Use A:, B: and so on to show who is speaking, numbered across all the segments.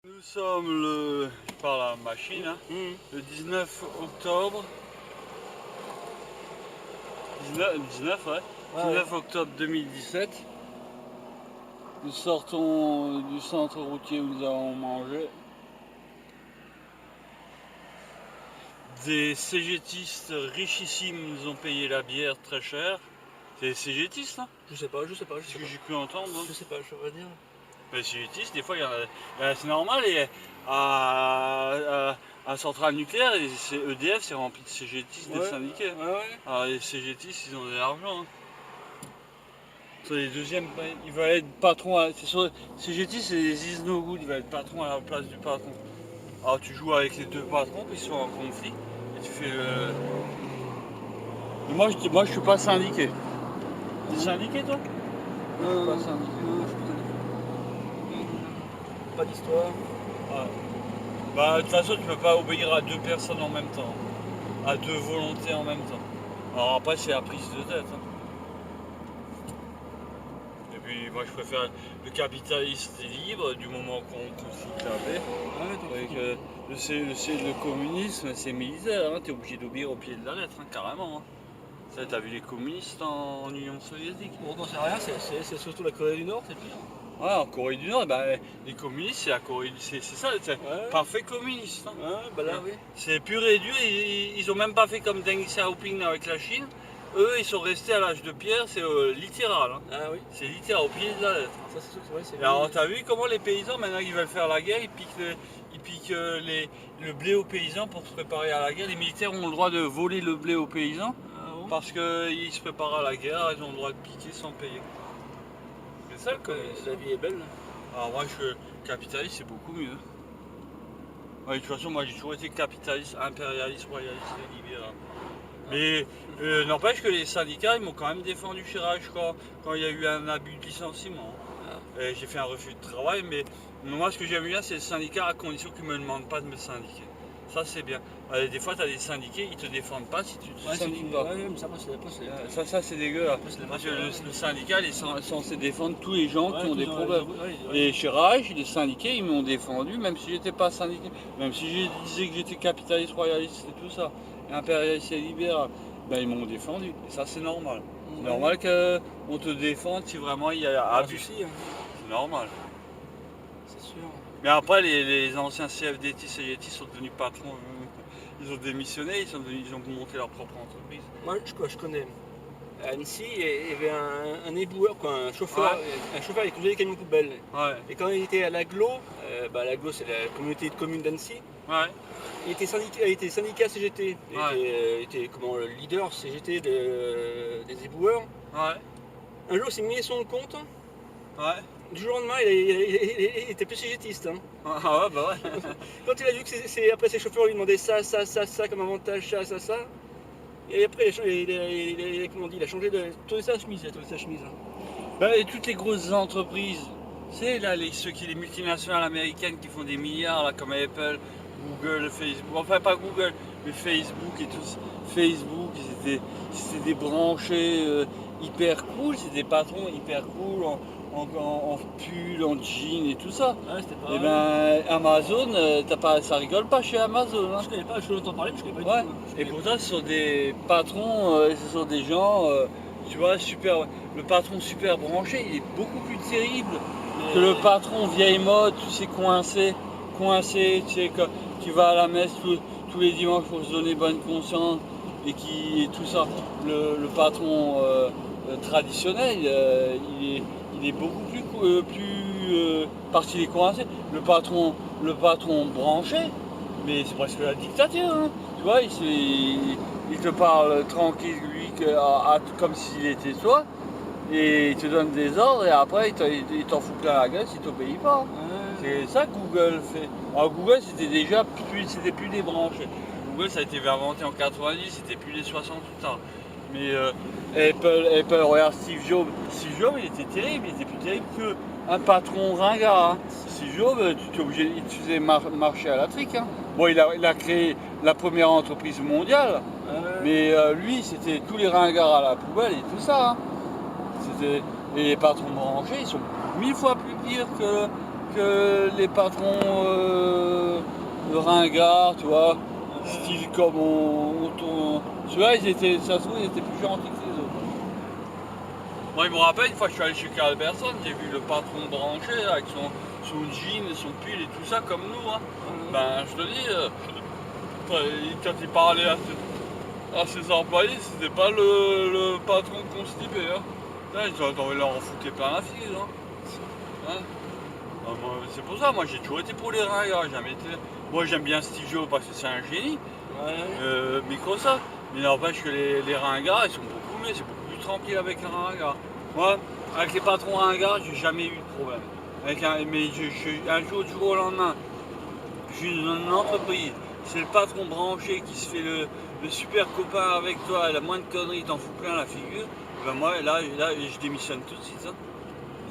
A: Nous sommes le, je parle à la machine, hein, le 19 octobre, 19 ouais, 19 octobre 2017. Nous sortons du centre routier où nous avons mangé. Des cégétistes richissimes nous ont payé la bière très cher. C'est des cégétistes, hein?
B: Je sais pas.
A: Ce que j'ai cru entendre. Hein.
B: Je sais pas, je veux dire.
A: Les cégétistes, des fois, c'est normal. Et à centrale nucléaire, c'est EDF, c'est rempli de cégétistes, des syndiqués. Alors les cégétistes, ils ont de l'argent. Hein. Sur les deuxièmes, ils veulent être patron. C'est sur CGT, c'est les is no good, ils veulent être patron à la place du patron. Alors tu joues avec les deux patrons qui sont en conflit et tu fais le. Moi je suis pas syndiqué. T'es syndiqué toi?
B: Non,
A: Je suis pas syndiqué.
B: Non, je suis pas d'histoire.
A: Ouais. Bah de toute façon tu peux pas obéir à deux personnes en même temps. À deux volontés en même temps. Alors après c'est la prise de tête. Hein. Et puis moi je préfère le capitaliste libre du moment qu'on consigne la paix. Avec le communisme c'est militaire, hein, t'es obligé d'obéir au pied de la lettre, hein, carrément. Hein. Ça, t'as vu les communistes en Union soviétique?
B: Bon, non, c'est rien, c'est surtout la Corée du Nord, c'est pire.
A: Ouais, en Corée du Nord, bah, les communistes, c'est la Corée, c'est ça, c'est parfait communiste. Hein.
B: Ouais, bah là, oui.
A: C'est pur et dur, ils ont même pas fait comme Deng Xiaoping avec la Chine. Eux, ils sont restés à l'âge de pierre, c'est littéral. Hein.
B: Ah oui.
A: C'est littéral, au pied de la lettre.
B: Ça, c'est sûr que c'est vrai, c'est.
A: Alors, t'as vu comment les paysans, maintenant qu'ils veulent faire la guerre, ils piquent le blé aux paysans pour se préparer à la guerre. Les militaires ont le droit de voler le blé aux paysans parce qu'ils se préparent à la guerre, ils ont le droit de piquer sans payer. C'est ça le communisme.
B: La vie est belle.
A: Alors, moi, je suis capitaliste, c'est beaucoup mieux. Ouais, de toute façon, moi, j'ai toujours été capitaliste, impérialiste, royaliste et libéral. Mais n'empêche que les syndicats, ils m'ont quand même défendu Chirac quand il y a eu un abus de licenciement. J'ai fait un refus de travail, mais moi, ce que j'aime bien, c'est le syndicat à condition qu'ils ne me demandent pas de me syndiquer. Ça, c'est bien. Des fois, tu as des syndiqués, ils ne te défendent pas si tu te syndiques pas.
B: Ouais, mais
A: Ça, c'est dégueu. Parce que le syndicat, il est censé défendre tous les gens qui ont des problèmes. Et Chirac, les syndiqués, ils m'ont défendu, même si j'étais pas syndiqué. Même si je disais que j'étais capitaliste, royaliste et tout ça, impérialiste et libéral, ben, ils m'ont défendu. Et ça, c'est normal. C'est normal qu'on te défende si vraiment il y a abus. C'est normal.
B: C'est sûr.
A: Mais après, les anciens CFDT, CGT sont devenus patrons. Ils ont démissionné, ils ont monté leur propre entreprise.
B: Moi, je connais. À Annecy, il y avait un éboueur, quoi, un chauffeur qui conduisait des camions poubelles.
A: Ouais.
B: Et quand il était à l'aglo, l'aglo c'est la communauté de communes d'Annecy, il était syndicat CGT. Il était comment, le leader CGT des éboueurs. Un jour, il s'est mis son compte. Du jour au lendemain, il était plus CGTiste. Hein.
A: Bah ouais.
B: Quand il a vu que après ses chauffeurs lui demandaient ça comme avantage, ça. Et après, il a changé de. Tourné sa chemise,
A: Bah, et toutes les grosses entreprises, c'est là les multinationales américaines qui font des milliards là, comme Apple, Google, Facebook, enfin pas Google, mais Facebook et tout ça. Facebook, c'était des branchés hyper cool, c'est des patrons hyper cool en pull, en jean et tout ça. Et ben Amazon, ça rigole pas chez Amazon. Hein.
B: Je connais pas, je l'entends parler, mais je connais pas du tout.
A: Et pourtant ce sont des patrons, ce sont des gens, tu vois, le patron super branché, il est beaucoup plus terrible que le patron vieille mode, tu sais, coincé, tu sais, qui va à la messe tous les dimanches pour se donner bonne conscience et tout ça. Le patron traditionnel, il est beaucoup plus parce qu'il est coincé. Le patron branché, mais c'est presque la dictature. Hein. Tu vois, il te parle tranquille, lui, comme s'il était toi, et il te donne des ordres, et après il t'en fout plein la gueule s'il t'obéit pas. C'est ça que Google fait. Alors Google, c'était plus des branches. Google, ça a été inventé en 90, c'était plus les 60 tout ça. Mais Apple, regarde Steve Jobs. Steve Jobs, il était terrible, il était plus terrible qu'un patron ringard. Hein. Steve Jobs, tu es obligé, il te faisait marcher à la trique. Hein. Bon, il a créé la première entreprise mondiale, mais lui, c'était tous les ringards à la poubelle et tout ça. Hein. Et les patrons branchés, ils sont 1000 fois plus pires que les patrons ringards, tu vois, style comme ceux-là, ça se trouve, ils étaient plus gentils que les autres. Moi, il me rappelle, une fois que je suis allé chez Carl Berson, j'ai vu le patron branché là, avec son jean, son pull et tout ça, comme nous. Hein. Ben, je te dis, quand il parlait à ses employés, c'était pas le patron constipé. Hein. Là, ils auraient leur en foutre plein la fille. Hein. C'est pour ça, moi j'ai toujours été pour les ringards. Moi j'aime bien Steve Jobs parce que c'est un génie, Microsoft. Mais n'empêche que les ringards, ils sont beaucoup mieux, c'est beaucoup plus tranquille avec un ringard. Moi, avec les patrons ringards, j'ai jamais eu de problème. Mais un jour, du jour au lendemain, je suis dans une entreprise, c'est le patron branché qui se fait le super copain avec toi, la moindre connerie, t'en fous plein la figure. Ben moi, là, je démissionne tout de suite. Hein.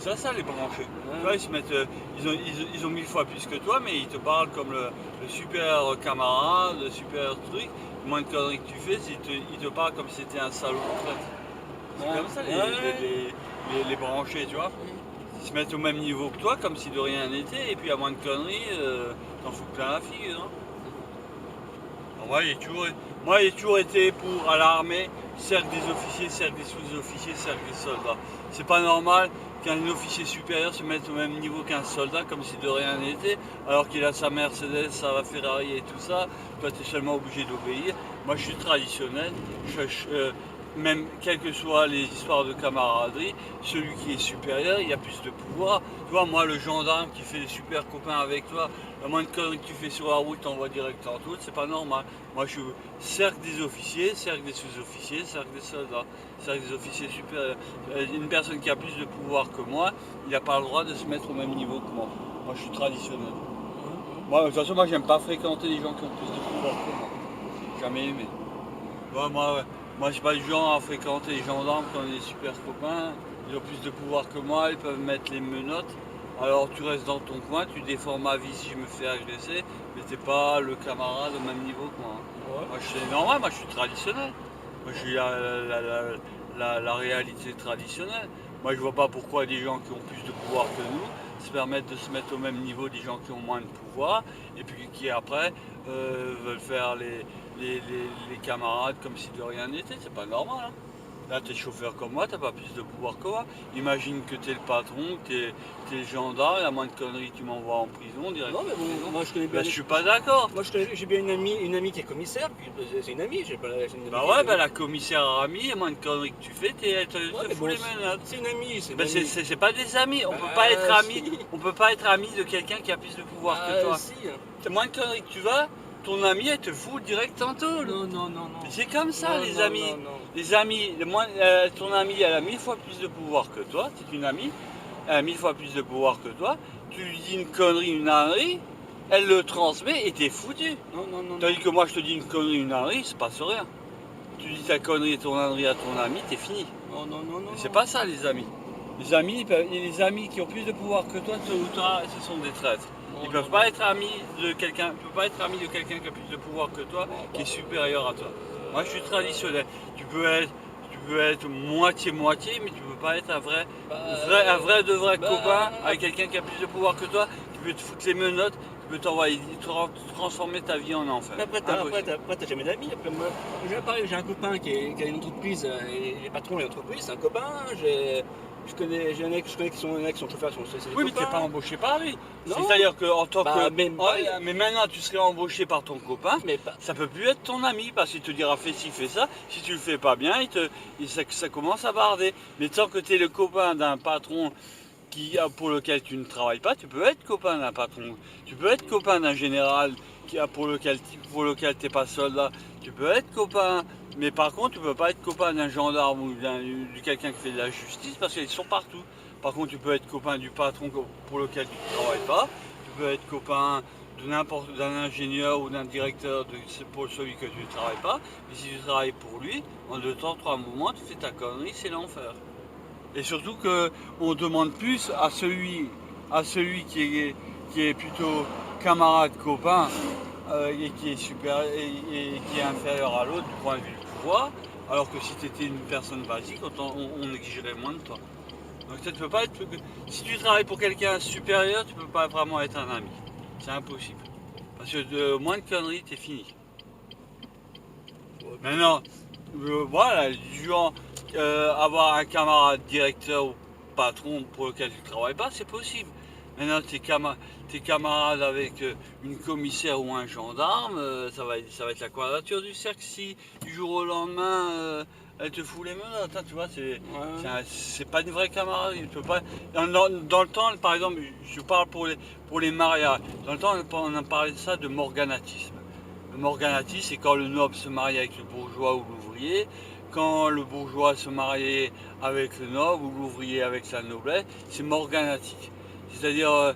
A: C'est ça les branchés. Tu vois, ils se mettent, ils ont 1000 fois plus que toi, mais ils te parlent comme le super camarade, le super truc. Le moins de conneries que tu fais, ils te parlent comme si c'était un salaud de traite. C'est comme ça les branchés, tu vois. Ils se mettent au même niveau que toi, comme si de rien n'était, et puis à moins de conneries, t'en fous plein la figure. Hein. Moi, j'ai toujours été pour, à l'armée, cercle des officiers, cercle des sous-officiers, cercle des soldats. C'est pas normal qu'un officier supérieur se mette au même niveau qu'un soldat, comme si de rien n'était, alors qu'il a sa Mercedes, sa Ferrari et tout ça. Toi, tu es seulement obligé d'obéir. Moi, je suis traditionnel. Même quelles que soient les histoires de camaraderie, celui qui est supérieur, il a plus de pouvoir. Tu vois, moi, le gendarme qui fait des super copains avec toi, la moindre connerie que tu fais sur la route, t'envoies direct en tout, c'est pas normal. Moi, je suis cercle des officiers, cercle des sous-officiers, cercle des soldats, cercle des officiers supérieurs. Une personne qui a plus de pouvoir que moi, il n'a pas le droit de se mettre au même niveau que moi. Moi, je suis traditionnel. Moi, de toute façon, moi, j'aime pas fréquenter les gens qui ont plus de pouvoir que moi. Jamais aimé. Moi, je suis pas du genre à fréquenter les gendarmes quand on est des super copains. Ils ont plus de pouvoir que moi, ils peuvent mettre les menottes. Alors tu restes dans ton coin, tu défends ma vie si je me fais agresser, mais t'es pas le camarade au même niveau que moi. Ouais. Moi, c'est normal, moi je suis traditionnel. Moi je suis la réalité traditionnelle. Moi je vois pas pourquoi des gens qui ont plus de pouvoir que nous se permettent de se mettre au même niveau des gens qui ont moins de pouvoir et puis qui après veulent faire les camarades comme si de rien n'était. C'est pas normal. Hein. Là, tu es chauffeur comme moi, t'as pas plus de pouvoir que moi. Imagine que tu es le patron, que tu es le gendarme, la moindre connerie, tu m'envoies en prison, directement. Non, mais bon, moi je connais bien. Je suis pas d'accord.
B: Moi j'ai bien une amie qui est commissaire, puis c'est une amie, j'ai pas une
A: Bah ouais, la commissaire amie, la moindre connerie que tu fais, elle te fout les menottes.
B: C'est une amie,
A: c'est pas des amis, on peut pas être amis, on peut pas être ami de quelqu'un qui a plus de pouvoir que toi. C'est moindre connerie que tu vas. Ton ami, elle te fout direct en tôle.
B: Non.
A: C'est comme ça, les amis. Les amis, ton ami, elle a 1000 fois plus de pouvoir que toi. C'est une amie, elle a 1000 fois plus de pouvoir que toi. Tu lui dis une connerie, une ânerie, elle le transmet et t'es foutu. Non. Tandis que moi, je te dis une connerie, une ânerie, il se passe rien. Tu dis ta connerie et ton ânerie à ton ami, t'es fini.
B: Non.
A: C'est pas ça, les amis. Les amis qui ont plus de pouvoir que toi, tôt ou tard, ce sont des traîtres. Ils peuvent pas être amis de quelqu'un, qui a plus de pouvoir que toi, qui est supérieur à toi. Moi, je suis traditionnel. Tu peux être moitié-moitié, mais tu peux pas être un vrai copain avec quelqu'un qui a plus de pouvoir que toi. Tu peux te foutre les menottes, tu peux transformer ta vie en enfer.
B: Après, t'as jamais d'amis. J'ai un copain qui a une entreprise, et les patrons de l'entreprise, c'est un copain. J'ai un mec que je connais qui sont chauffeurs.
A: Oui, mais t'es pas embauché par lui. C'est-à-dire qu'en tant que. Mais maintenant, tu serais embauché par ton copain. Ça peut plus être ton ami parce qu'il te dira fais ci, fais ça. Si tu le fais pas bien, ça commence à barder. Mais tant que tu es le copain d'un patron pour lequel tu ne travailles pas, tu peux être copain d'un patron. Tu peux être copain d'un général pour lequel tu n'es pas soldat. Tu peux être copain. Mais par contre, tu peux pas être copain d'un gendarme ou de quelqu'un qui fait de la justice parce qu'ils sont partout. Par contre, tu peux être copain du patron pour lequel tu ne travailles pas. Tu peux être copain d'un ingénieur ou d'un directeur pour celui que tu ne travailles pas. Mais si tu travailles pour lui, en 2 temps, 3 mouvements, tu fais ta connerie, c'est l'enfer. Et surtout qu'on demande plus à celui qui est plutôt camarade, copain, et qui est supérieur et qui est inférieur à l'autre du point de vue du pouvoir, alors que si tu étais une personne basique, on exigerait moins de toi. Donc ça, tu peux pas être... Si tu travailles pour quelqu'un supérieur, tu peux pas vraiment être un ami. C'est impossible. Parce que de moins de conneries, t'es fini. Maintenant, voilà, du genre, avoir un camarade directeur ou patron pour lequel tu ne travailles pas, c'est possible. Maintenant, tes camarades avec une commissaire ou un gendarme, ça va être la quadrature du cercle si du jour au lendemain, elle te fout les menottes, hein, tu vois, c'est pas une vraie camaraderie. Tu peux pas, dans le temps, par exemple, je parle pour les mariages, dans le temps, on a parlé de ça, de morganatisme. Le morganatisme, c'est quand le noble se marie avec le bourgeois ou l'ouvrier, quand le bourgeois se mariait avec le noble ou l'ouvrier avec la noblesse, c'est morganatique. C'est-à-dire,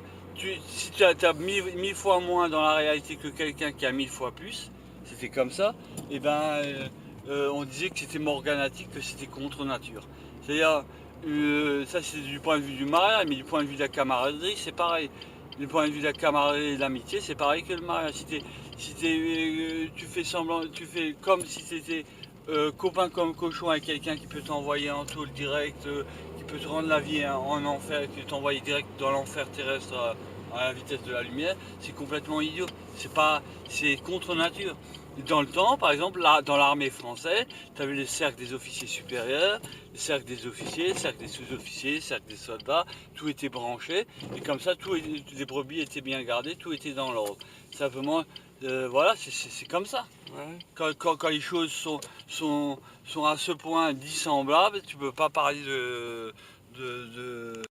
A: si tu as mille fois moins dans la réalité que quelqu'un qui a 1000 fois plus, c'était comme ça, et on disait que c'était morganatique, que c'était contre nature. C'est-à-dire, ça c'est du point de vue du mariage, mais du point de vue de la camaraderie, c'est pareil. Du point de vue de la camaraderie et de l'amitié, c'est pareil que le mariage. Tu fais semblant, tu fais comme si c'était copain comme cochon avec quelqu'un qui peut t'envoyer en taule direct, qui peut te rendre la vie en enfer, qui peut t'envoyer direct dans l'enfer terrestre à la vitesse de la lumière, c'est complètement idiot. C'est contre nature. Dans le temps, par exemple, là, dans l'armée française, tu avais les cercles des officiers supérieurs, les cercles des officiers, les cercles des sous-officiers, les cercles des soldats, tout était branché, et comme ça, les brebis étaient bien gardées, tout était dans l'ordre. Simplement, voilà, c'est comme ça. Ouais. Quand les choses sont à ce point dissemblables, tu peux pas parler de